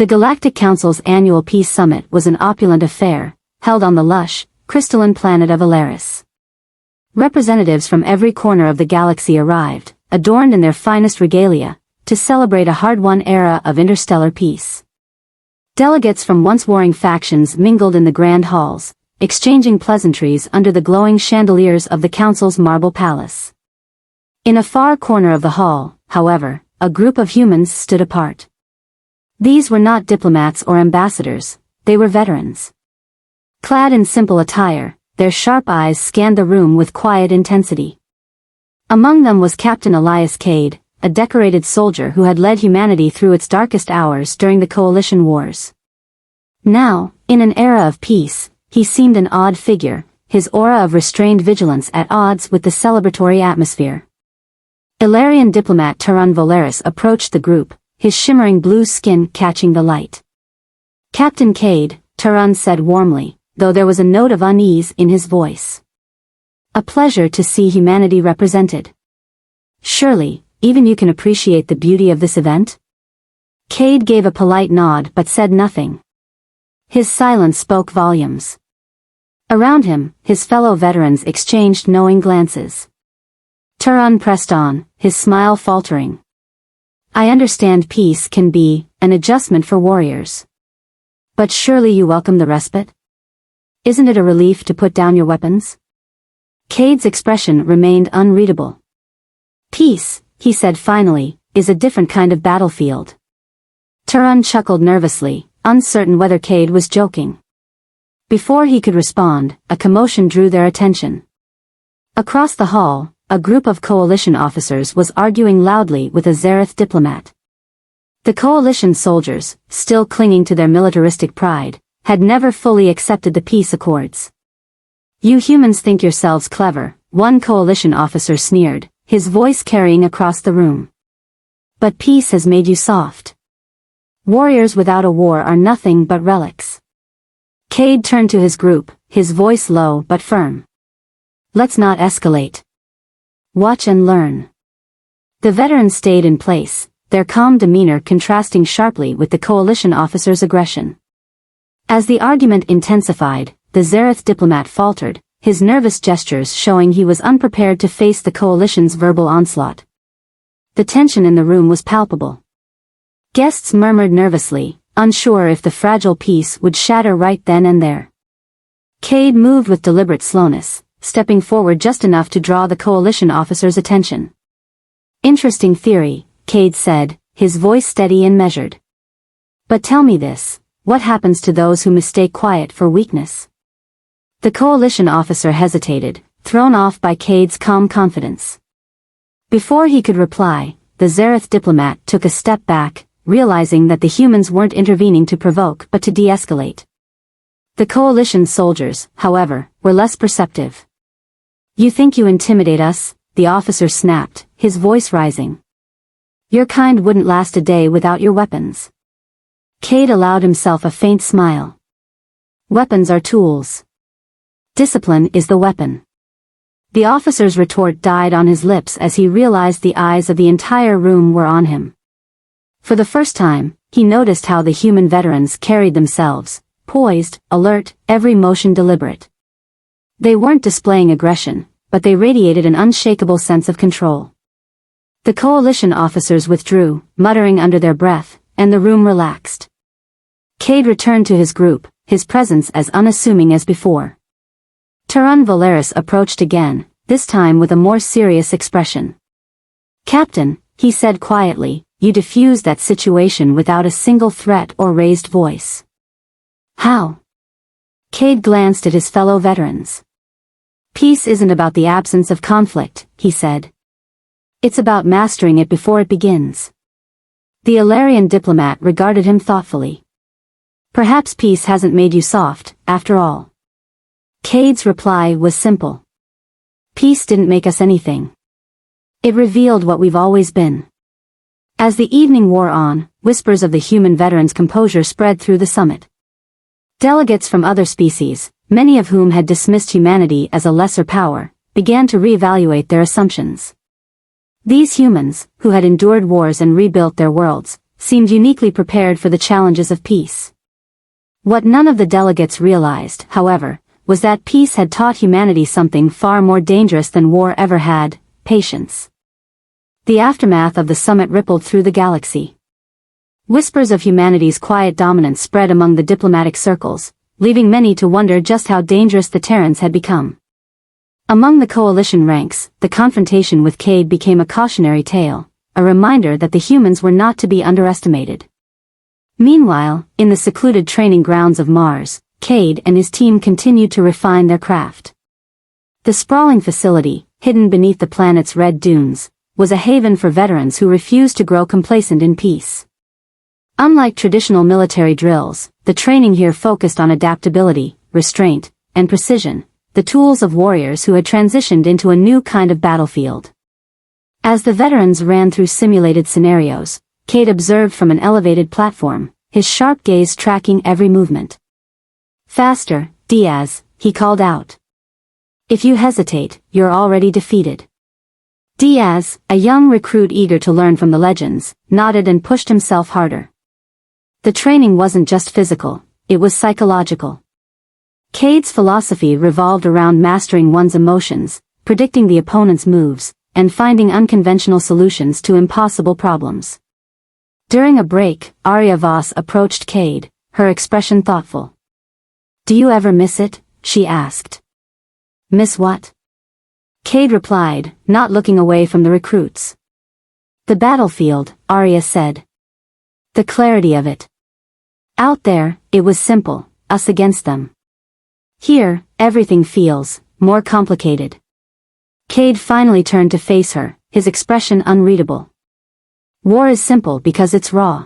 The Galactic Council's annual Peace Summit was an opulent affair, held on the lush, crystalline planet of Alaris. Representatives from every corner of the galaxy arrived, adorned in their finest regalia, to celebrate a hard-won era of interstellar peace. Delegates from once warring factions mingled in the grand halls, exchanging pleasantries under the glowing chandeliers of the Council's marble palace. In a far corner of the hall, however, a group of humans stood apart. These were not diplomats or ambassadors, they were veterans. Clad in simple attire, their sharp eyes scanned the room with quiet intensity. Among them was Captain Elias Cade, a decorated soldier who had led humanity through its darkest hours during the Coalition Wars. Now, in an era of peace, he seemed an odd figure, his aura of restrained vigilance at odds with the celebratory atmosphere. Ilarian diplomat Turan Volaris approached the group, his shimmering blue skin catching the light. "Captain Cade," Turan said warmly, though there was a note of unease in his voice. "A pleasure to see humanity represented. Surely, even you can appreciate the beauty of this event?" Cade gave a polite nod but said nothing. His silence spoke volumes. Around him, his fellow veterans exchanged knowing glances. Turan pressed on, his smile faltering. "I understand peace can be an adjustment for warriors. But surely you welcome the respite? Isn't it a relief to put down your weapons?" Cade's expression remained unreadable. "Peace," he said finally, "is a different kind of battlefield." Turan chuckled nervously, uncertain whether Cade was joking. Before he could respond, a commotion drew their attention. Across the hall, a group of coalition officers was arguing loudly with a Zereth diplomat. The coalition soldiers, still clinging to their militaristic pride, had never fully accepted the peace accords. "You humans think yourselves clever," one coalition officer sneered, his voice carrying across the room. "But peace has made you soft. Warriors without a war are nothing but relics." Cade turned to his group, his voice low but firm. "Let's not escalate. Watch and learn." The veterans stayed in place, their calm demeanor contrasting sharply with the coalition officers' aggression. As the argument intensified, the Zereth diplomat faltered, his nervous gestures showing he was unprepared to face the coalition's verbal onslaught. The tension in the room was palpable. Guests murmured nervously, unsure if the fragile peace would shatter right then and there. Cade moved with deliberate slowness, stepping forward just enough to draw the coalition officer's attention. "Interesting theory," Cade said, his voice steady and measured. "But tell me this, what happens to those who mistake quiet for weakness?" The coalition officer hesitated, thrown off by Cade's calm confidence. Before he could reply, the Zereth diplomat took a step back, realizing that the humans weren't intervening to provoke but to de-escalate. The coalition soldiers, however, were less perceptive. "You think you intimidate us?" the officer snapped, his voice rising. "Your kind wouldn't last a day without your weapons." Cade allowed himself a faint smile. "Weapons are tools. Discipline is the weapon." The officer's retort died on his lips as he realized the eyes of the entire room were on him. For the first time, he noticed how the human veterans carried themselves, poised, alert, every motion deliberate. They weren't displaying aggression, but they radiated an unshakable sense of control. The coalition officers withdrew, muttering under their breath, and the room relaxed. Cade returned to his group, his presence as unassuming as before. Turan Volaris approached again, this time with a more serious expression. "Captain," he said quietly, "you diffused that situation without a single threat or raised voice." "How?" Cade glanced at his fellow veterans. "Peace isn't about the absence of conflict," he said. "It's about mastering it before it begins." The Ilarian diplomat regarded him thoughtfully. "Perhaps peace hasn't made you soft, after all." Cade's reply was simple. "Peace didn't make us anything. It revealed what we've always been." As the evening wore on, whispers of the human veterans' composure spread through the summit. Delegates from other species, many of whom had dismissed humanity as a lesser power, began to reevaluate their assumptions. These humans, who had endured wars and rebuilt their worlds, seemed uniquely prepared for the challenges of peace. What none of the delegates realized, however, was that peace had taught humanity something far more dangerous than war ever had: patience. The aftermath of the summit rippled through the galaxy. Whispers of humanity's quiet dominance spread among the diplomatic circles, leaving many to wonder just how dangerous the Terrans had become. Among the coalition ranks, the confrontation with Cade became a cautionary tale, a reminder that the humans were not to be underestimated. Meanwhile, in the secluded training grounds of Mars, Cade and his team continued to refine their craft. The sprawling facility, hidden beneath the planet's red dunes, was a haven for veterans who refused to grow complacent in peace. Unlike traditional military drills, the training here focused on adaptability, restraint, and precision, the tools of warriors who had transitioned into a new kind of battlefield. As the veterans ran through simulated scenarios, Cade observed from an elevated platform, his sharp gaze tracking every movement. "Faster, Diaz," he called out. "If you hesitate, you're already defeated." Diaz, a young recruit eager to learn from the legends, nodded and pushed himself harder. The training wasn't just physical, it was psychological. Cade's philosophy revolved around mastering one's emotions, predicting the opponent's moves, and finding unconventional solutions to impossible problems. During a break, Arya Voss approached Cade, her expression thoughtful. "Do you ever miss it?" she asked. "Miss what?" Cade replied, not looking away from the recruits. "The battlefield," Arya said. "The clarity of it. Out there, it was simple, us against them. Here, everything feels more complicated." Cade finally turned to face her, his expression unreadable. "War is simple because it's raw.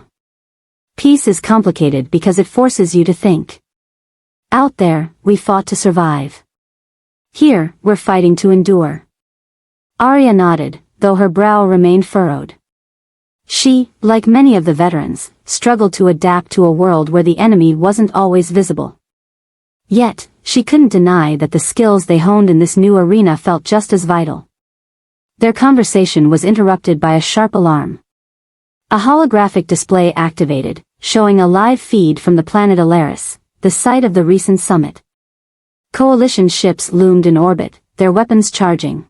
Peace is complicated because it forces you to think. Out there, we fought to survive. Here, we're fighting to endure." Arya nodded, though her brow remained furrowed. She, like many of the veterans, struggled to adapt to a world where the enemy wasn't always visible. Yet, she couldn't deny that the skills they honed in this new arena felt just as vital. Their conversation was interrupted by a sharp alarm. A holographic display activated, showing a live feed from the planet Alaris, the site of the recent summit. Coalition ships loomed in orbit, their weapons charging.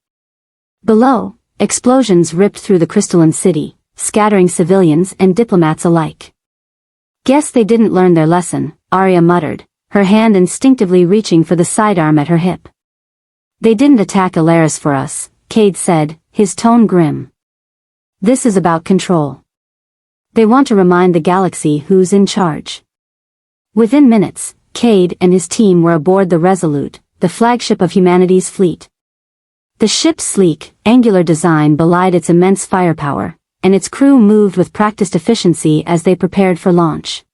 Below, explosions ripped through the crystalline city, scattering civilians and diplomats alike. "Guess they didn't learn their lesson," Arya muttered, her hand instinctively reaching for the sidearm at her hip. "They didn't attack Alaris for us," Cade said, his tone grim. "This is about control. They want to remind the galaxy who's in charge." Within minutes, Cade and his team were aboard the Resolute, the flagship of humanity's fleet. The ship's sleek, angular design belied its immense firepower, and its crew moved with practiced efficiency as they prepared for launch.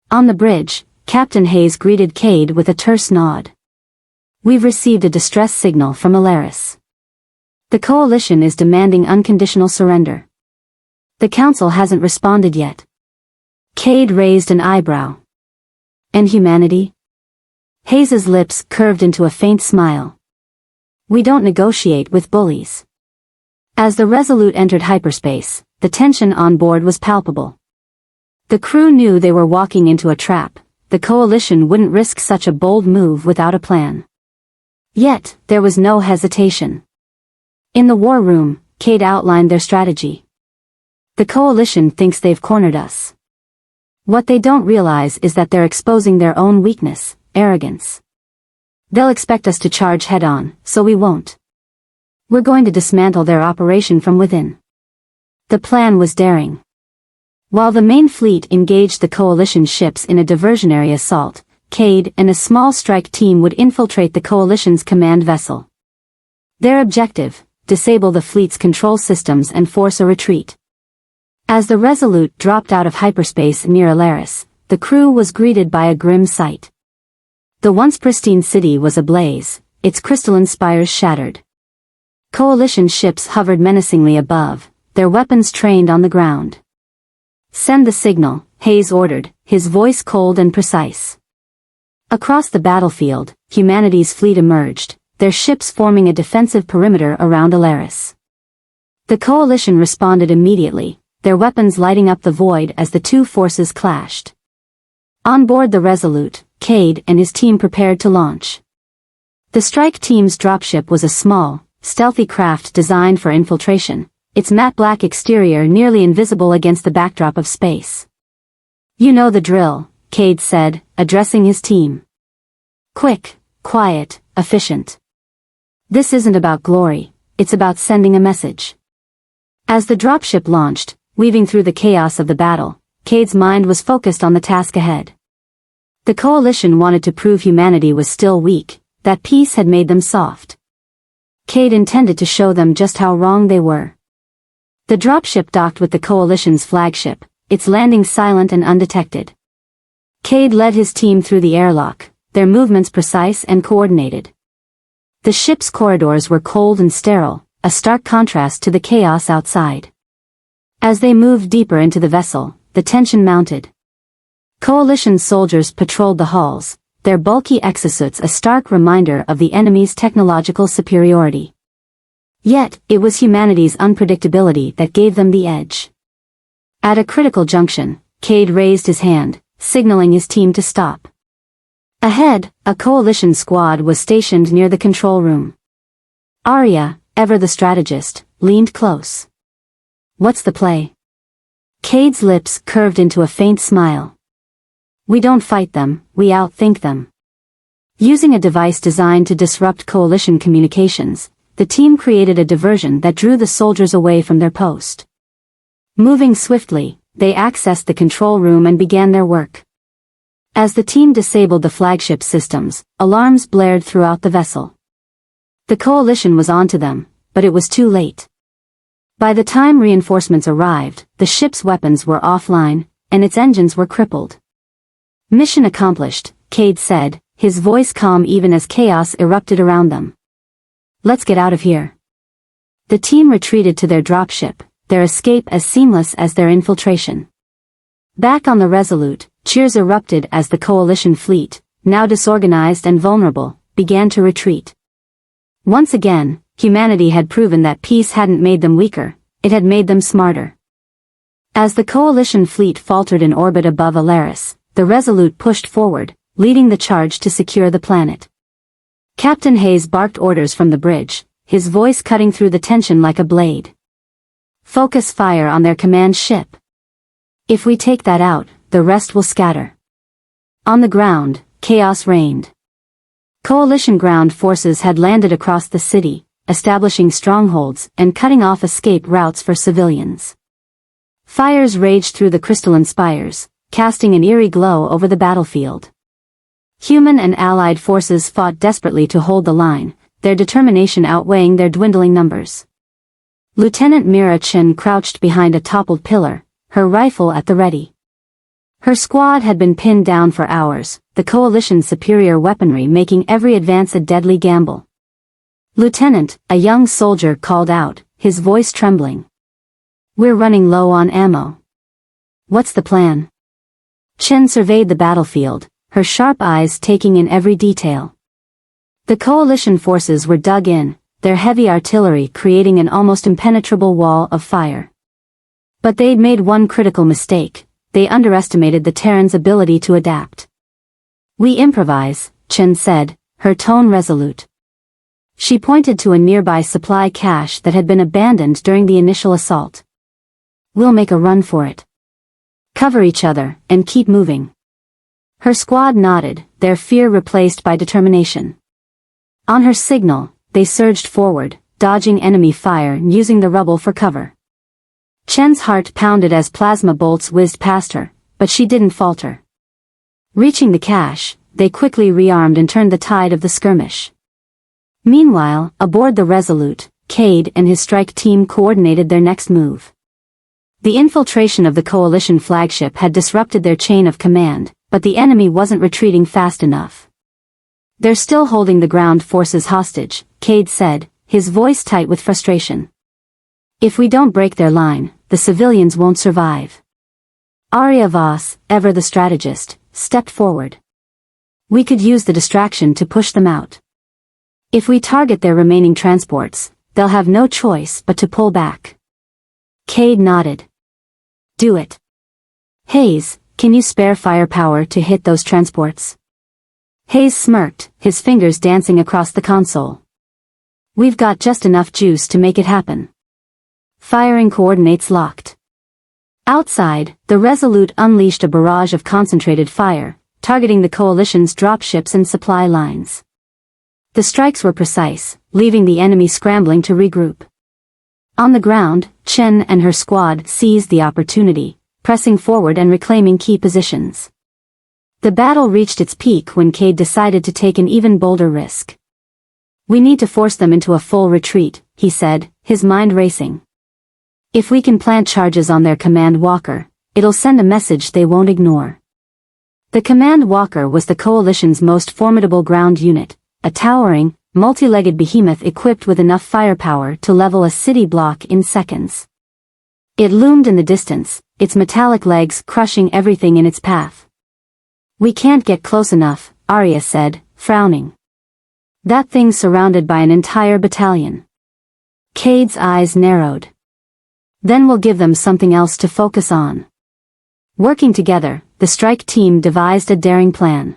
On the bridge, Captain Hayes greeted Cade with a terse nod. "We've received a distress signal from Alaris. The Coalition is demanding unconditional surrender. The Council hasn't responded yet." Cade raised an eyebrow. "And humanity?" Hayes's lips curved into a faint smile. "We don't negotiate with bullies." As the Resolute entered hyperspace, the tension on board was palpable. The crew knew they were walking into a trap. The Coalition wouldn't risk such a bold move without a plan. Yet, there was no hesitation. In the war room, Cade outlined their strategy. "The Coalition thinks they've cornered us. What they don't realize is that they're exposing their own weakness, arrogance. They'll expect us to charge head-on, so we won't. We're going to dismantle their operation from within." The plan was daring. While the main fleet engaged the Coalition ships in a diversionary assault, Cade and a small strike team would infiltrate the Coalition's command vessel. Their objective: disable the fleet's control systems and force a retreat. As the Resolute dropped out of hyperspace near Alaris, the crew was greeted by a grim sight. The once pristine city was ablaze, its crystalline spires shattered. Coalition ships hovered menacingly above, their weapons trained on the ground. "Send the signal," Hayes ordered, his voice cold and precise. Across the battlefield, humanity's fleet emerged, their ships forming a defensive perimeter around Alaris. The Coalition responded immediately, their weapons lighting up the void as the two forces clashed. On board the Resolute, Cade and his team prepared to launch. The strike team's dropship was a small, stealthy craft designed for infiltration, its matte black exterior nearly invisible against the backdrop of space. "You know the drill," Cade said, addressing his team. "Quick, quiet, efficient. This isn't about glory, it's about sending a message." As the dropship launched, weaving through the chaos of the battle, Cade's mind was focused on the task ahead. The coalition wanted to prove humanity was still weak, that peace had made them soft. Cade intended to show them just how wrong they were. The dropship docked with the coalition's flagship, its landing silent and undetected. Cade led his team through the airlock, their movements precise and coordinated. The ship's corridors were cold and sterile, a stark contrast to the chaos outside. As they moved deeper into the vessel, the tension mounted. Coalition soldiers patrolled the halls, their bulky exosuits a stark reminder of the enemy's technological superiority. Yet, it was humanity's unpredictability that gave them the edge. At a critical junction, Cade raised his hand, signaling his team to stop. Ahead, a coalition squad was stationed near the control room. Arya, ever the strategist, leaned close. "What's the play?" Cade's lips curved into a faint smile. "We don't fight them, we outthink them." Using a device designed to disrupt coalition communications, the team created a diversion that drew the soldiers away from their post. Moving swiftly, they accessed the control room and began their work. As the team disabled the flagship systems, alarms blared throughout the vessel. The coalition was onto them, but it was too late. By the time reinforcements arrived, the ship's weapons were offline, and its engines were crippled. "Mission accomplished," Cade said, his voice calm even as chaos erupted around them. "Let's get out of here." The team retreated to their dropship, their escape as seamless as their infiltration. Back on the Resolute, cheers erupted as the coalition fleet, now disorganized and vulnerable, began to retreat. Once again, humanity had proven that peace hadn't made them weaker, it had made them smarter. As the coalition fleet faltered in orbit above Alaris, the Resolute pushed forward, leading the charge to secure the planet. Captain Hayes barked orders from the bridge, his voice cutting through the tension like a blade. "Focus fire on their command ship. If we take that out, the rest will scatter." On the ground, chaos reigned. Coalition ground forces had landed across the city, establishing strongholds and cutting off escape routes for civilians. Fires raged through the crystalline spires, casting an eerie glow over the battlefield. Human and allied forces fought desperately to hold the line, their determination outweighing their dwindling numbers. Lieutenant Mira Chen crouched behind a toppled pillar, her rifle at the ready. Her squad had been pinned down for hours, the coalition's superior weaponry making every advance a deadly gamble. "Lieutenant," a young soldier called out, his voice trembling. "We're running low on ammo." "What's the plan?" Chen surveyed the battlefield, her sharp eyes taking in every detail. The coalition forces were dug in, their heavy artillery creating an almost impenetrable wall of fire. But they'd made one critical mistake, they underestimated the Terrans' ability to adapt. "We improvise," Chen said, her tone resolute. She pointed to a nearby supply cache that had been abandoned during the initial assault. "We'll make a run for it. Cover each other, and keep moving." Her squad nodded, their fear replaced by determination. On her signal, they surged forward, dodging enemy fire and using the rubble for cover. Chen's heart pounded as plasma bolts whizzed past her, but she didn't falter. Reaching the cache, they quickly rearmed and turned the tide of the skirmish. Meanwhile, aboard the Resolute, Cade and his strike team coordinated their next move. The infiltration of the coalition flagship had disrupted their chain of command, but the enemy wasn't retreating fast enough. "They're still holding the ground forces hostage," Cade said, his voice tight with frustration. "If we don't break their line, the civilians won't survive." Arya Voss, ever the strategist, stepped forward. "We could use the distraction to push them out. If we target their remaining transports, they'll have no choice but to pull back." Cade nodded. Do it. Hayes, can you spare firepower to hit those transports? Hayes smirked, his fingers dancing across the console. We've got just enough juice to make it happen. Firing coordinates locked. Outside, the Resolute unleashed a barrage of concentrated fire, targeting the Coalition's dropships and supply lines. The strikes were precise, leaving the enemy scrambling to regroup. On the ground, Chen and her squad seized the opportunity, pressing forward and reclaiming key positions. The battle reached its peak when Cade decided to take an even bolder risk. We need to force them into a full retreat, he said, his mind racing. If we can plant charges on their command walker, it'll send a message they won't ignore. The command walker was the Coalition's most formidable ground unit, a towering, multi-legged behemoth equipped with enough firepower to level a city block in seconds. It loomed in the distance, its metallic legs crushing everything in its path. We can't get close enough, Arya said, frowning. That thing's surrounded by an entire battalion. Cade's eyes narrowed. Then we'll give them something else to focus on. Working together, the strike team devised a daring plan.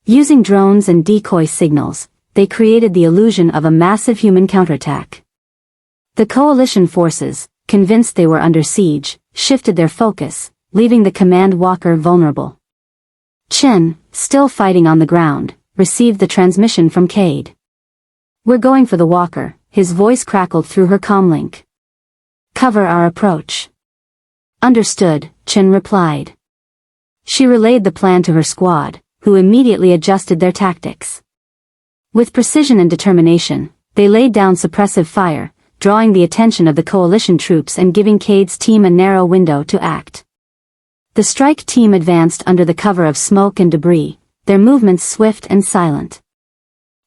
Using drones and decoy signals, they created the illusion of a massive human counterattack. The Coalition forces, convinced they were under siege, shifted their focus, leaving the command walker vulnerable. Chen, still fighting on the ground, received the transmission from Cade. We're going for the walker, his voice crackled through her comlink. Cover our approach. Understood, Chen replied. She relayed the plan to her squad, who immediately adjusted their tactics. With precision and determination, they laid down suppressive fire, drawing the attention of the Coalition troops and giving Cade's team a narrow window to act. The strike team advanced under the cover of smoke and debris, their movements swift and silent.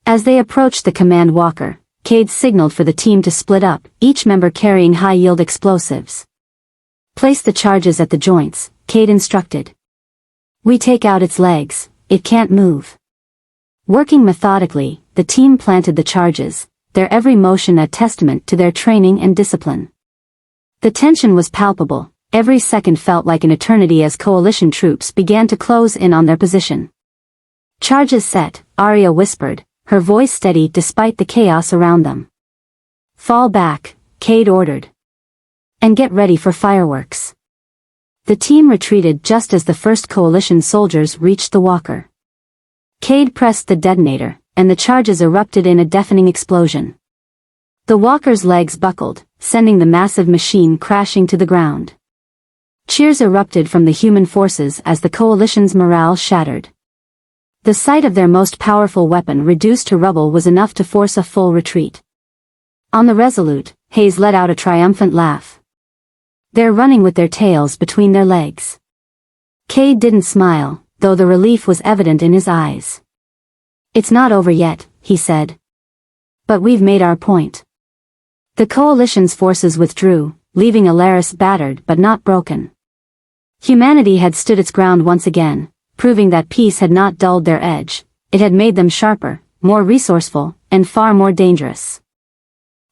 As they approached the command walker, Cade signaled for the team to split up, each member carrying high-yield explosives. Place the charges at the joints, Cade instructed. We take out its legs, it can't move. Working methodically, the team planted the charges, their every motion a testament to their training and discipline. The tension was palpable, every second felt like an eternity as Coalition troops began to close in on their position. Charges set, Arya whispered, her voice steady despite the chaos around them. Fall back, Cade ordered. And get ready for fireworks. The team retreated just as the first Coalition soldiers reached the walker. Cade pressed the detonator, and the charges erupted in a deafening explosion. The walker's legs buckled, sending the massive machine crashing to the ground. Cheers erupted from the human forces as the Coalition's morale shattered. The sight of their most powerful weapon reduced to rubble was enough to force a full retreat. On the Resolute, Hayes let out a triumphant laugh. They're running with their tails between their legs. Cade didn't smile, though the relief was evident in his eyes. It's not over yet, he said. But we've made our point. The Coalition's forces withdrew, leaving Alaris battered but not broken. Humanity had stood its ground once again, proving that peace had not dulled their edge, it had made them sharper, more resourceful, and far more dangerous.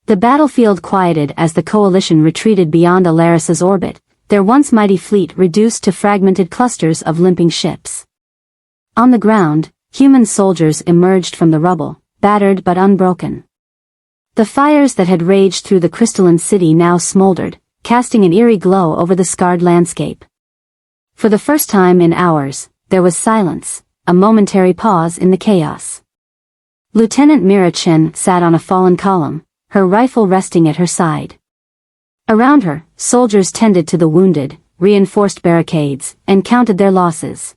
The battlefield quieted as the Coalition retreated beyond Alaris's orbit, their once mighty fleet reduced to fragmented clusters of limping ships. On the ground, human soldiers emerged from the rubble, battered but unbroken. The fires that had raged through the crystalline city now smoldered, casting an eerie glow over the scarred landscape. For the first time in hours, there was silence, a momentary pause in the chaos. Lieutenant Mira Chen sat on a fallen column, her rifle resting at her side. Around her, soldiers tended to the wounded, reinforced barricades, and counted their losses.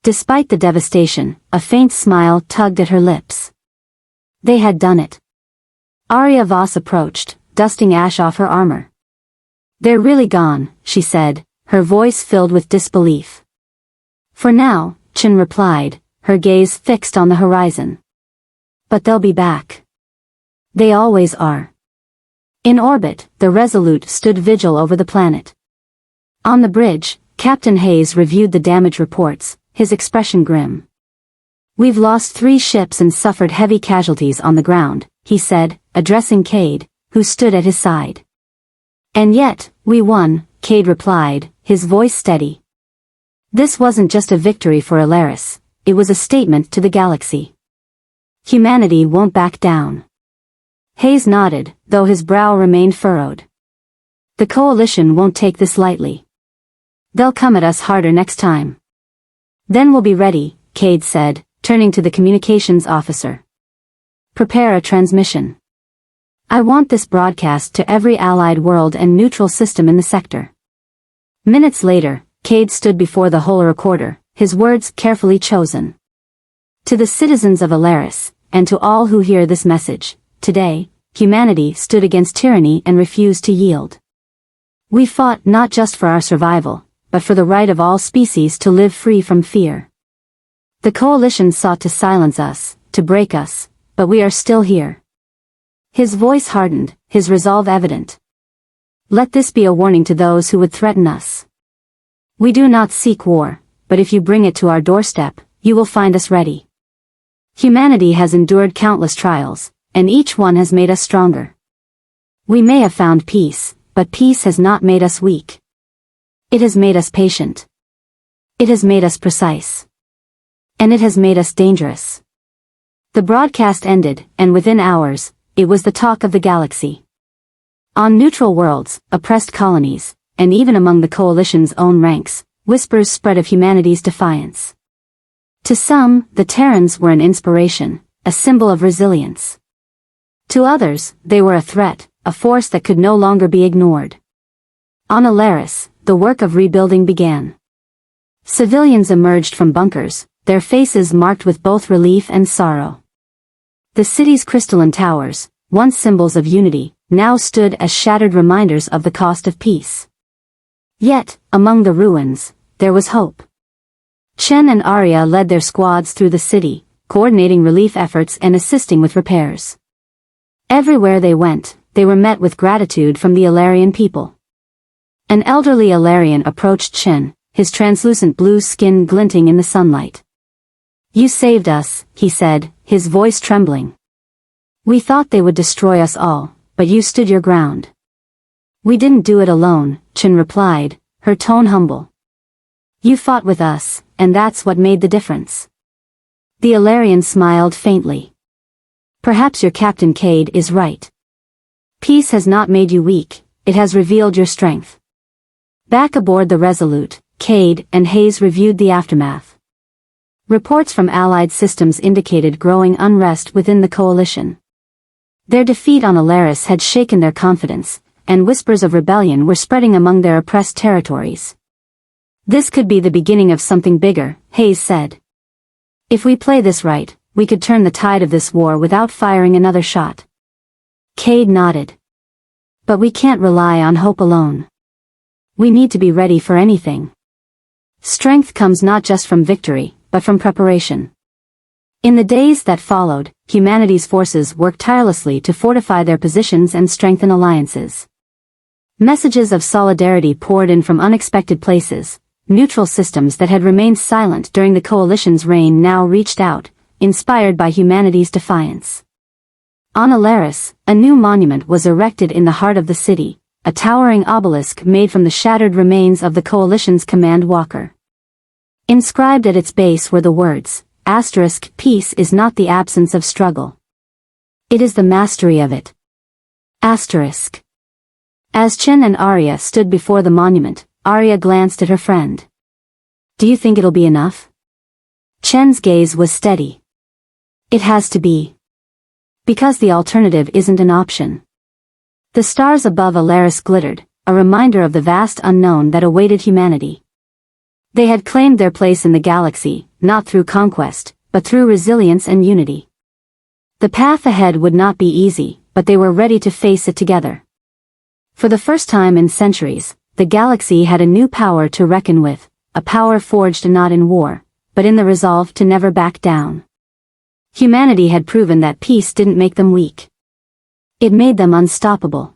Despite the devastation, a faint smile tugged at her lips. They had done it. Arya Voss approached, dusting ash off her armor. They're really gone, she said, her voice filled with disbelief. For now, Chen replied, her gaze fixed on the horizon. But they'll be back. They always are. In orbit, the Resolute stood vigil over the planet. On the bridge, Captain Hayes reviewed the damage reports, his expression grim. We've lost 3 ships and suffered heavy casualties on the ground, he said, addressing Cade, who stood at his side. And yet, we won, Cade replied, his voice steady. This wasn't just a victory for Alaris, it was a statement to the galaxy. Humanity won't back down. Hayes nodded, though his brow remained furrowed. The coalition won't take this lightly. They'll come at us harder next time. Then we'll be ready, Cade said, turning to the communications officer. Prepare a transmission. I want this broadcast to every allied world and neutral system in the sector. Minutes later, Cade stood before the holorecorder, his words carefully chosen. To the citizens of Alaris, and to all who hear this message, today, humanity stood against tyranny and refused to yield. We fought not just for our survival, but for the right of all species to live free from fear. The coalition sought to silence us, to break us, but we are still here. His voice hardened, his resolve evident. Let this be a warning to those who would threaten us. We do not seek war, but if you bring it to our doorstep, you will find us ready. Humanity has endured countless trials, and each one has made us stronger. We may have found peace, but peace has not made us weak. It has made us patient. It has made us precise. And it has made us dangerous. The broadcast ended, and within hours, it was the talk of the galaxy. On neutral worlds, oppressed colonies, and even among the coalition's own ranks, whispers spread of humanity's defiance. To some, the Terrans were an inspiration, a symbol of resilience. To others, they were a threat, a force that could no longer be ignored. On Alaris, the work of rebuilding began. Civilians emerged from bunkers, their faces marked with both relief and sorrow. The city's crystalline towers, once symbols of unity, now stood as shattered reminders of the cost of peace. Yet, among the ruins, there was hope. Chen and Arya led their squads through the city, coordinating relief efforts and assisting with repairs. Everywhere they went, they were met with gratitude from the Alarian people. An elderly Alarian approached Chen, his translucent blue skin glinting in the sunlight. You saved us, he said, his voice trembling. We thought they would destroy us all, but you stood your ground. We didn't do it alone, Chen replied, her tone humble. You fought with us, and that's what made the difference. The Alarian smiled faintly. Perhaps your Captain Cade is right. Peace has not made you weak, it has revealed your strength. Back aboard the Resolute, Cade and Hayes reviewed the aftermath. Reports from Allied systems indicated growing unrest within the coalition. Their defeat on Alaris had shaken their confidence, and whispers of rebellion were spreading among their oppressed territories. This could be the beginning of something bigger, Hayes said. If we play this right, we could turn the tide of this war without firing another shot. Cade nodded. But we can't rely on hope alone. We need to be ready for anything. Strength comes not just from victory, but from preparation. In the days that followed, humanity's forces worked tirelessly to fortify their positions and strengthen alliances. Messages of solidarity poured in from unexpected places. Neutral systems that had remained silent during the coalition's reign now reached out, inspired by humanity's defiance. On Alaris, a new monument was erected in the heart of the city, a towering obelisk made from the shattered remains of the coalition's command walker. Inscribed at its base were the words, **, peace is not the absence of struggle. It is the mastery of it. **. As Chen and Arya stood before the monument, Arya glanced at her friend. Do you think it'll be enough? Chen's gaze was steady. It has to be. Because the alternative isn't an option. The stars above Alaris glittered, a reminder of the vast unknown that awaited humanity. They had claimed their place in the galaxy, not through conquest, but through resilience and unity. The path ahead would not be easy, but they were ready to face it together. For the first time in centuries, the galaxy had a new power to reckon with, a power forged not in war, but in the resolve to never back down. Humanity had proven that peace didn't make them weak. It made them unstoppable.